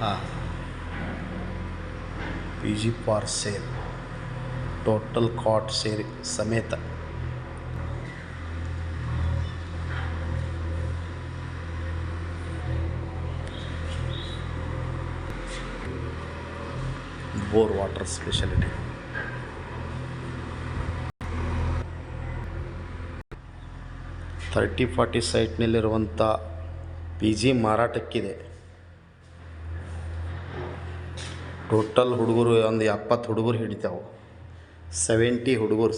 ಹಾಂ, P G for sale, total cot ಸೇರಿ ಸಮೇತ. Bore water speciality. ಥರ್ಟಿ 40 ಸೈಟ್ನಲ್ಲಿರುವಂಥ ಪಿ ಜಿ ಮಾರಾಟಕ್ಕಿದೆ. ಟೋಟಲ್ ಹುಡುಗರು ಒಂದು 70 ಹುಡುಗರು ಹಿಡಿತಾವೆ. 70 ಹುಡುಗರು.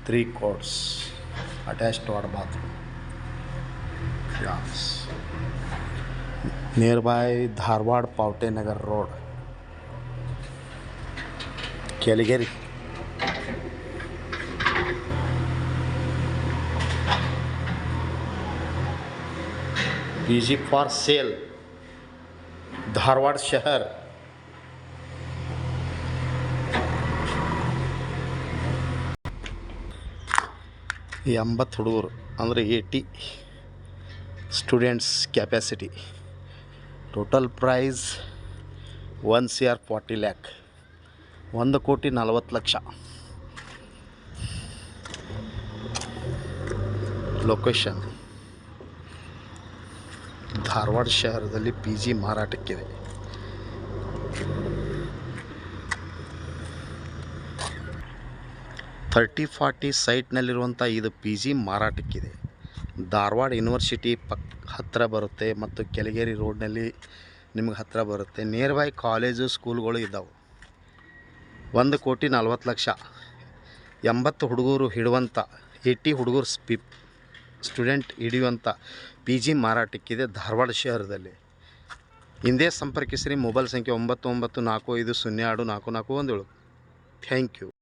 3 cots, attached to our bathroom. Yes. Nearby Dharwad Paute Nagar Road, Keligeri. PG for sale, Dharwad शहर. ಈ 80 ಹುಡುಗರು ಅಂದರೆ 80 students capacity. Total price 1,40 lakh, 1,40,00,000. Location Dharwad ಶಹರದಲ್ಲಿ ಪಿ ಜಿ ಮಾರಾಟಕ್ಕಿದೆ. ಥರ್ಟಿ 40 ಸೈಟ್ನಲ್ಲಿರುವಂಥ ಇದು ಪಿ ಜಿ ಮಾರಾಟಕ್ಕಿದೆ. ಧಾರವಾಡ ಯೂನಿವರ್ಸಿಟಿ ಹತ್ತಿರ ಬರುತ್ತೆ ಮತ್ತು ಕೆಳಗೇರಿ ರೋಡ್ನಲ್ಲಿ ನಿಮಗೆ ಹತ್ತಿರ ಬರುತ್ತೆ. ನಿಯರ್ ಬೈ ಕಾಲೇಜು ಸ್ಕೂಲ್ಗಳು ಇದ್ದಾವೆ. 1,40,00,000, 80 ಹುಡುಗರು ಹಿಡುವಂಥ 80 ಹುಡುಗರು ಸ್ಟೂಡೆಂಟ್ ಹಿಡಿಯುವಂಥ ಪಿ ಜಿ ಮಾರಾಟಕ್ಕಿದೆ ಧಾರವಾಡ ಶಹರದಲ್ಲಿ. ಹಿಂದೆ ಸಂಪರ್ಕಿಸಿರಿ. ಮೊಬೈಲ್ ಸಂಖ್ಯೆ 9945024417. Thank you.